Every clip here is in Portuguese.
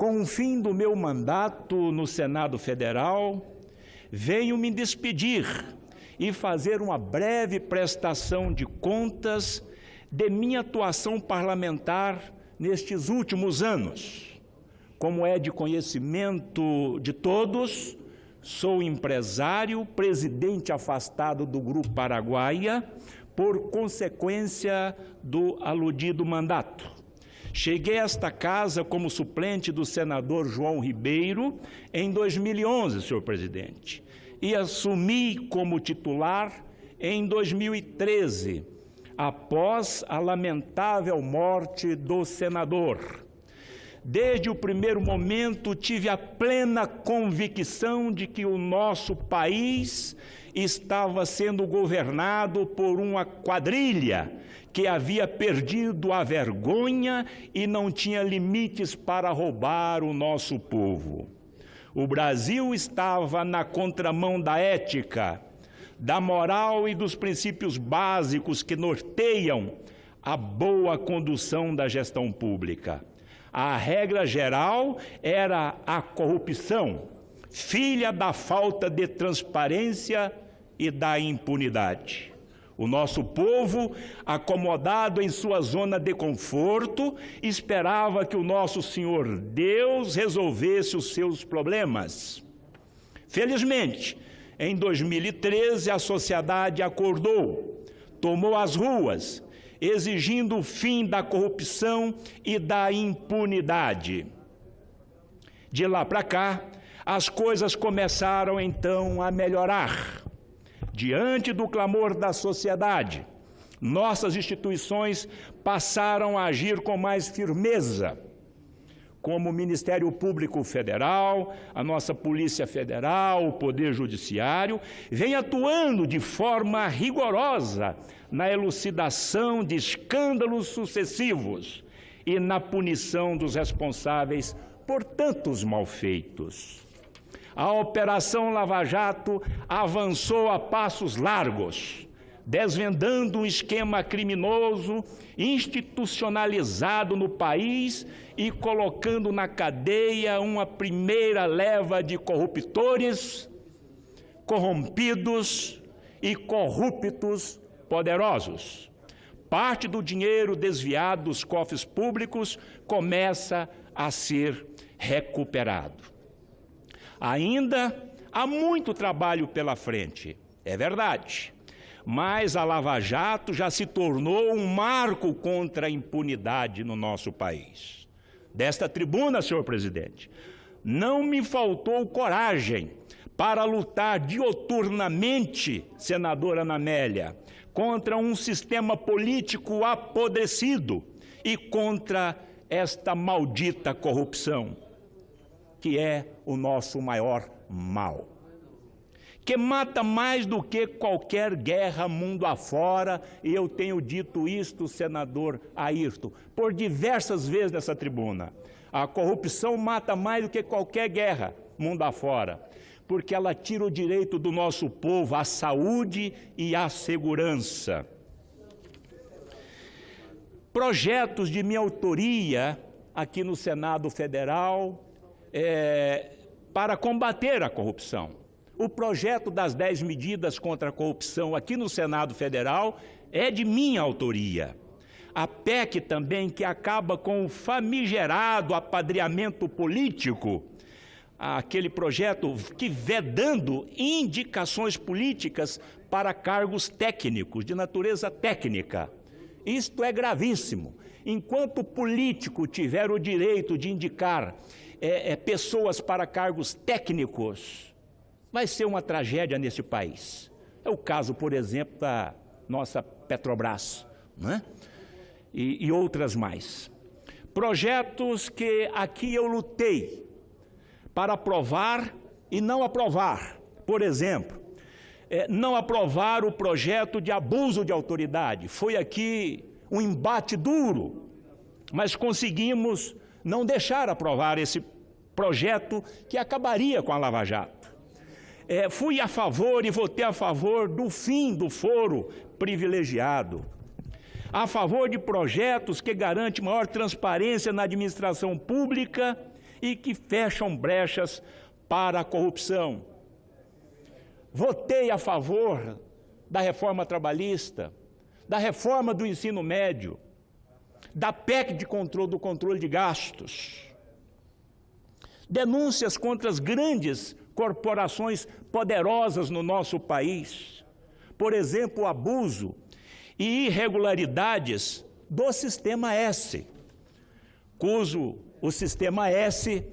Com o fim do meu mandato no Senado Federal, venho me despedir e fazer uma breve prestação de contas de minha atuação parlamentar nestes últimos anos. Como é de conhecimento de todos, sou empresário, presidente afastado do Grupo Araguaia, por consequência do aludido mandato. Cheguei a esta casa como suplente do senador João Ribeiro em 2011, senhor presidente, e assumi como titular em 2013, após a lamentável morte do senador. Desde o primeiro momento, tive a plena convicção de que o nosso país estava sendo governado por uma quadrilha que havia perdido a vergonha e não tinha limites para roubar o nosso povo. O Brasil estava na contramão da ética, da moral e dos princípios básicos que norteiam a boa condução da gestão pública. A regra geral era a corrupção, filha da falta de transparência e da impunidade. O nosso povo, acomodado em sua zona de conforto, esperava que o nosso Senhor Deus resolvesse os seus problemas. Felizmente, em 2013, a sociedade acordou, tomou as ruas, exigindo o fim da corrupção e da impunidade. De lá para cá, as coisas começaram então a melhorar. Diante do clamor da sociedade, nossas instituições passaram a agir com mais firmeza, como o Ministério Público Federal, a nossa Polícia Federal, o Poder Judiciário, vem atuando de forma rigorosa na elucidação de escândalos sucessivos e na punição dos responsáveis por tantos malfeitos. A Operação Lava Jato avançou a passos largos, desvendando um esquema criminoso institucionalizado no país e colocando na cadeia uma primeira leva de corruptores, corrompidos e corruptos poderosos. Parte do dinheiro desviado dos cofres públicos começa a ser recuperado. Ainda há muito trabalho pela frente, é verdade, mas a Lava Jato já se tornou um marco contra a impunidade no nosso país. Desta tribuna, senhor presidente, não me faltou coragem para lutar dioturnamente, senadora Ana Amélia, contra um sistema político apodrecido e contra esta maldita corrupção, que é o nosso maior mal, que mata mais do que qualquer guerra mundo afora, e eu tenho dito isto, senador Ayrton, por diversas vezes nessa tribuna. A corrupção mata mais do que qualquer guerra mundo afora, porque ela tira o direito do nosso povo à saúde e à segurança. Projetos de minha autoria aqui no Senado Federal para combater a corrupção. O projeto das 10 medidas contra a corrupção aqui no Senado Federal é de minha autoria. A PEC também, que acaba com o famigerado apadrinhamento político, aquele projeto que vedando indicações políticas para cargos técnicos, de natureza técnica. Isto é gravíssimo. Enquanto o político tiver o direito de indicar pessoas para cargos técnicos, vai ser uma tragédia nesse país. É o caso, por exemplo, da nossa Petrobras, não é? E outras mais. Projetos que aqui eu lutei para aprovar e não aprovar. Por exemplo, não aprovar o projeto de abuso de autoridade. Foi aqui um embate duro, mas conseguimos não deixar aprovar esse projeto que acabaria com a Lava Jato. Fui a favor e votei a favor do fim do foro privilegiado, a favor de projetos que garantem maior transparência na administração pública e que fecham brechas para a corrupção. Votei a favor da reforma trabalhista, da reforma do ensino médio, da PEC do controle de gastos. Denúncias contra as grandes corporações poderosas no nosso país. Por exemplo, o abuso e irregularidades do Sistema S, cujo o Sistema S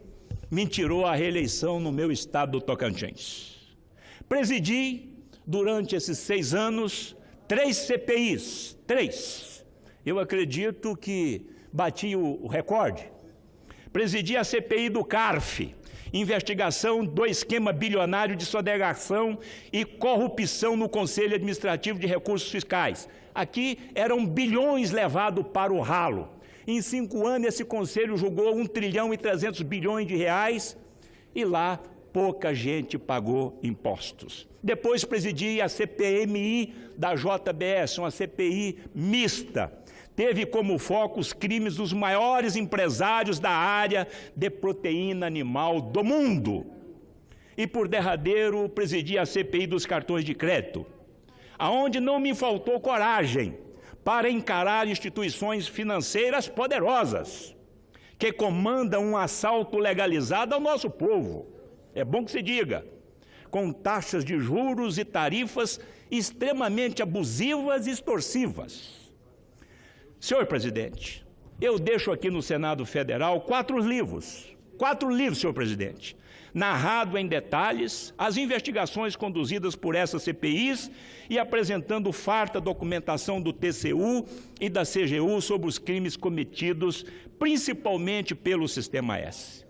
me tirou a reeleição no meu estado do Tocantins. Presidi, durante esses 6 anos, 3 CPIs, 3. Eu acredito que bati o recorde. Presidi a CPI do CARF, investigação do esquema bilionário de sonegação e corrupção no Conselho Administrativo de Recursos Fiscais. Aqui eram bilhões levados para o ralo. Em 5 anos, esse conselho julgou 1,3 trilhão de reais e lá pouca gente pagou impostos. Depois presidi a CPMI da JBS, uma CPI mista. Teve como foco os crimes dos maiores empresários da área de proteína animal do mundo. E por derradeiro, presidi a CPI dos cartões de crédito, aonde não me faltou coragem para encarar instituições financeiras poderosas, que comandam um assalto legalizado ao nosso povo. É bom que se diga, com taxas de juros e tarifas extremamente abusivas e extorsivas. Senhor presidente, eu deixo aqui no Senado Federal 4 livros, senhor presidente, narrado em detalhes as investigações conduzidas por essas CPIs e apresentando farta documentação do TCU e da CGU sobre os crimes cometidos principalmente pelo Sistema S.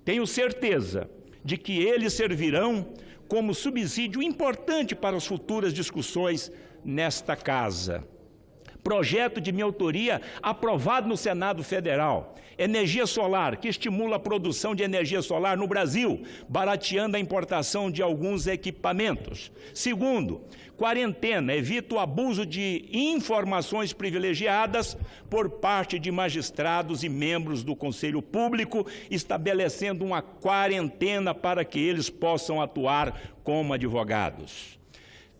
Tenho certeza de que eles servirão como subsídio importante para as futuras discussões nesta casa. Projeto de minha autoria aprovado no Senado Federal. Energia solar, que estimula a produção de energia solar no Brasil, barateando a importação de alguns equipamentos. Segundo, quarentena, evita o abuso de informações privilegiadas por parte de magistrados e membros do Conselho Público, estabelecendo uma quarentena para que eles possam atuar como advogados.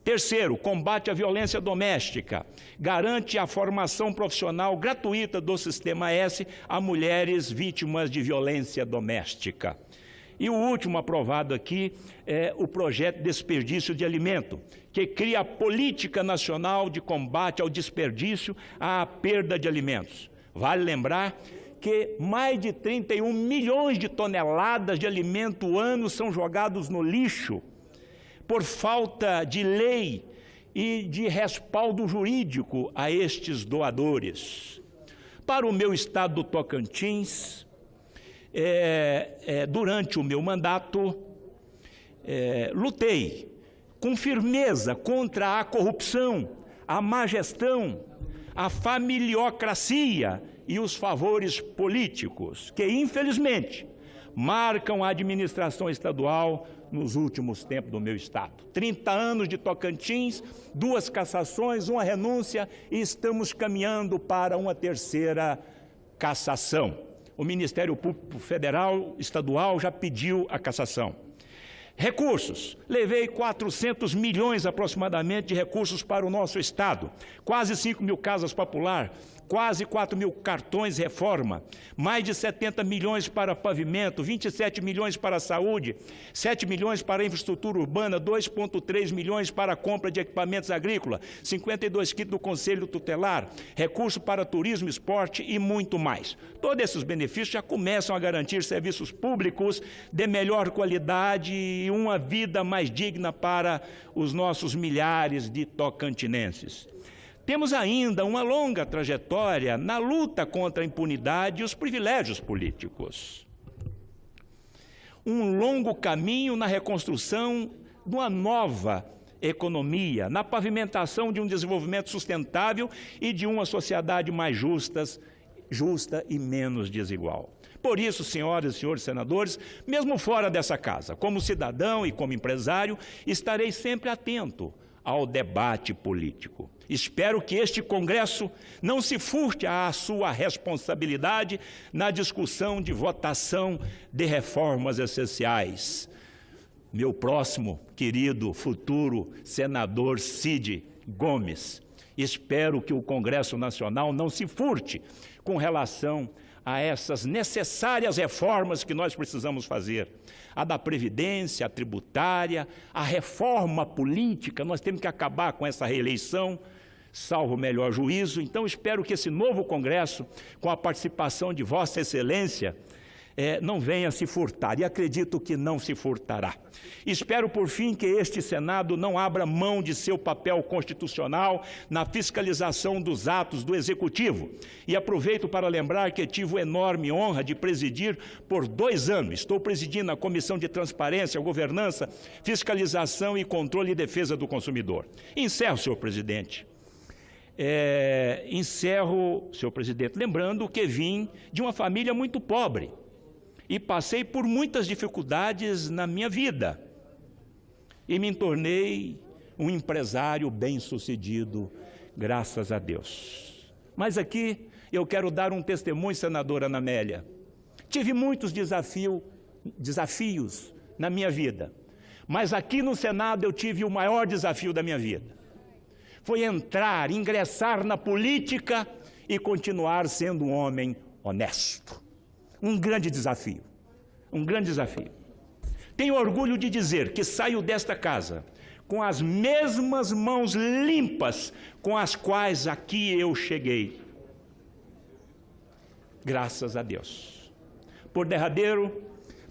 Terceiro, combate à violência doméstica, garante a formação profissional gratuita do Sistema S a mulheres vítimas de violência doméstica. E o último aprovado aqui é o projeto Desperdício de Alimento, que cria a Política Nacional de Combate ao Desperdício à Perda de Alimentos. Vale lembrar que mais de 31 milhões de toneladas de alimento ano são jogados no lixo, por falta de lei e de respaldo jurídico a estes doadores. Para o meu estado do Tocantins, durante o meu mandato, lutei com firmeza contra a corrupção, a má gestão, a familiocracia e os favores políticos, que, infelizmente, marcam a administração estadual nos últimos tempos do meu estado. 30 anos de Tocantins, 2 cassações, 1 renúncia e estamos caminhando para uma 3ª cassação. O Ministério Público Federal, Estadual já pediu a cassação. Recursos. Levei 400 milhões aproximadamente de recursos para o nosso estado. Quase 5 mil casas popular, quase 4 mil cartões reforma, mais de 70 milhões para pavimento, 27 milhões para a saúde, 7 milhões para a infraestrutura urbana, 2,3 milhões para a compra de equipamentos agrícolas, 52 kits do Conselho Tutelar, recurso para turismo, esporte e muito mais. Todos esses benefícios já começam a garantir serviços públicos de melhor qualidade e uma vida mais digna para os nossos milhares de tocantinenses. Temos ainda uma longa trajetória na luta contra a impunidade e os privilégios políticos. Um longo caminho na reconstrução de uma nova economia, na pavimentação de um desenvolvimento sustentável e de uma sociedade mais justa e menos desigual. Por isso, senhoras e senhores senadores, mesmo fora dessa casa, como cidadão e como empresário, estarei sempre atento ao debate político. Espero que este Congresso não se furte à sua responsabilidade na discussão de votação de reformas essenciais. Meu próximo, querido, futuro senador Cid Gomes, espero que o Congresso Nacional não se furte com relação a essas necessárias reformas que nós precisamos fazer. A da Previdência, a tributária, a reforma política, nós temos que acabar com essa reeleição, salvo o melhor juízo. Então, espero que esse novo Congresso, com a participação de Vossa Excelência, não venha se furtar, e acredito que não se furtará. Espero, por fim, que este Senado não abra mão de seu papel constitucional na fiscalização dos atos do Executivo. E aproveito para lembrar que tive a enorme honra de presidir por 2 anos. Estou presidindo a Comissão de Transparência, Governança, Fiscalização e Controle e Defesa do Consumidor. Encerro, senhor presidente. Senhor presidente, lembrando que vim de uma família muito pobre e passei por muitas dificuldades na minha vida e me tornei um empresário bem-sucedido, graças a Deus. Mas aqui eu quero dar um testemunho, senadora Ana Amélia. Tive muitos desafios na minha vida, mas aqui no Senado eu tive o maior desafio da minha vida. Foi ingressar na política e continuar sendo um homem honesto. Um grande desafio, um grande desafio. Tenho orgulho de dizer que saio desta casa com as mesmas mãos limpas com as quais aqui eu cheguei. Graças a Deus. Por derradeiro,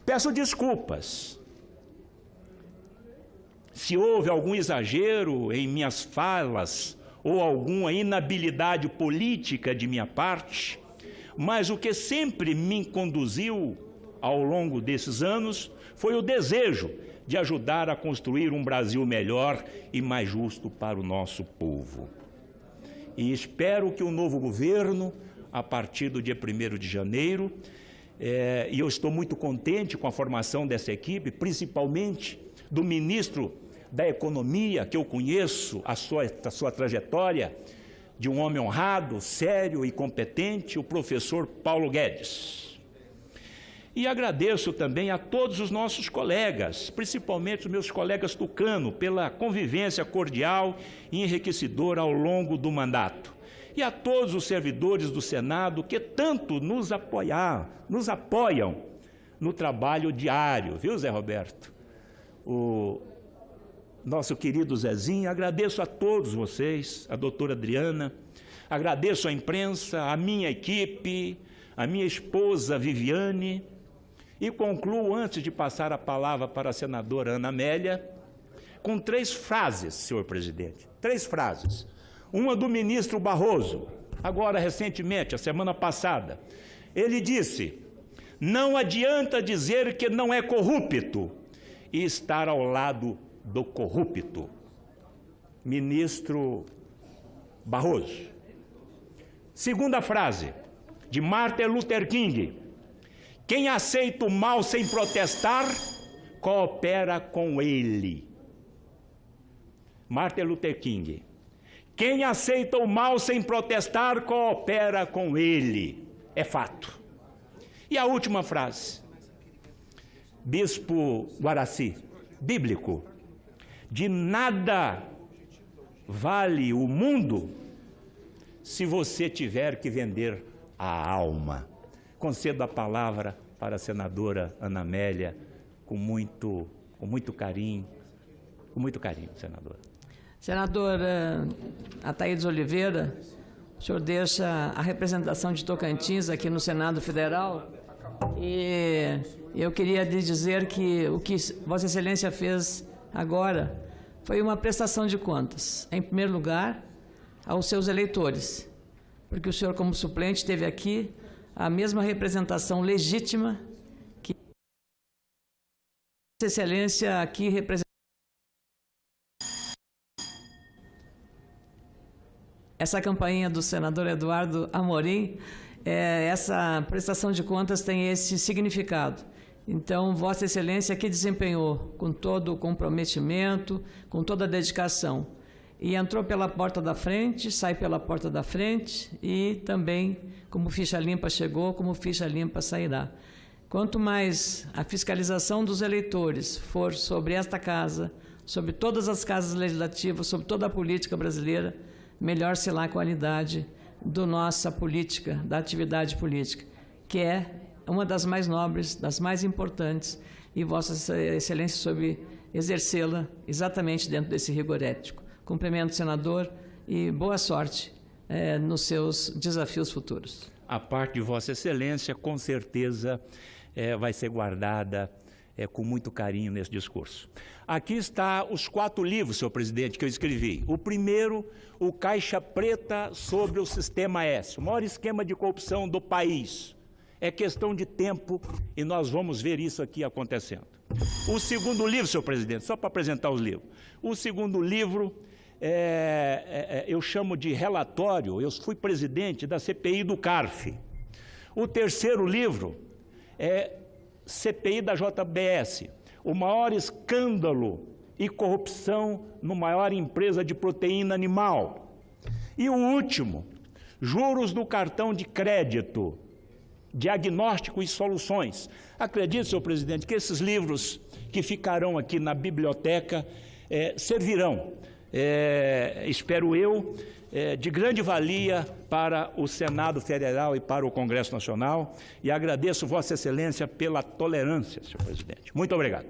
peço desculpas se houve algum exagero em minhas falas ou alguma inabilidade política de minha parte, mas o que sempre me conduziu ao longo desses anos foi o desejo de ajudar a construir um Brasil melhor e mais justo para o nosso povo. E espero que o novo governo, a partir do dia 1º de janeiro, e eu estou muito contente com a formação dessa equipe, principalmente do ministro da Economia, que eu conheço a sua trajetória, de um homem honrado, sério e competente, o professor Paulo Guedes. E agradeço também a todos os nossos colegas, principalmente os meus colegas tucano, pela convivência cordial e enriquecedora ao longo do mandato. E a todos os servidores do Senado que tanto nos apoiam no trabalho diário, viu, Zé Roberto? O nosso querido Zezinho, agradeço a todos vocês, a doutora Adriana, agradeço à imprensa, a minha equipe, a minha esposa Viviane, e concluo, antes de passar a palavra para a senadora Ana Amélia, com 3 frases, senhor presidente, 3 frases. Uma do ministro Barroso, agora recentemente, a semana passada. Ele disse: não adianta dizer que não é corrupto e estar ao lado do corrupto. Ministro Barroso. Segunda frase, de Martin Luther King: quem aceita o mal sem protestar, coopera com ele. Martin Luther King: quem aceita o mal sem protestar, coopera com ele. É fato. E a última frase, Bispo Guaraci, bíblico: de nada vale o mundo se você tiver que vender a alma. Concedo a palavra para a senadora Ana Amélia com muito carinho, senadora. Senadora Ataídes Oliveira, o senhor deixa a representação de Tocantins aqui no Senado Federal, e eu queria lhe dizer que o que Vossa Excelência fez agora foi uma prestação de contas, em primeiro lugar, aos seus eleitores, porque o senhor, como suplente, teve aqui a mesma representação legítima que Vossa Excelência aqui representa. Essa campainha do senador Eduardo Amorim, essa prestação de contas tem esse significado. Então, Vossa Excelência aqui desempenhou com todo o comprometimento, com toda a dedicação. e entrou pela porta da frente, sai pela porta da frente e também, como ficha limpa chegou, como ficha limpa sairá. Quanto mais a fiscalização dos eleitores for sobre esta casa, sobre todas as casas legislativas, sobre toda a política brasileira, melhor será a qualidade da nossa política, da atividade política, que é uma das mais nobres, das mais importantes, e Vossa Excelência soube exercê-la exatamente dentro desse rigor ético. Cumprimento o senador e boa sorte nos seus desafios futuros. A parte de Vossa Excelência, com certeza, vai ser guardada com muito carinho nesse discurso. Aqui está os 4 livros, senhor presidente, que eu escrevi. O primeiro, o Caixa Preta sobre o Sistema S, o maior esquema de corrupção do país. É questão de tempo e nós vamos ver isso aqui acontecendo. O segundo livro, senhor presidente, só para apresentar os livros. O segundo livro, eu chamo de relatório, eu fui presidente da CPI do CARF. O terceiro livro é CPI da JBS, o maior escândalo e corrupção no maior empresa de proteína animal. E o último, juros do cartão de crédito, diagnóstico e soluções. Acredite, senhor presidente, que esses livros que ficarão aqui na biblioteca servirão, espero eu, de grande valia para o Senado Federal e para o Congresso Nacional, e agradeço Vossa Excelência pela tolerância, senhor presidente. Muito obrigado.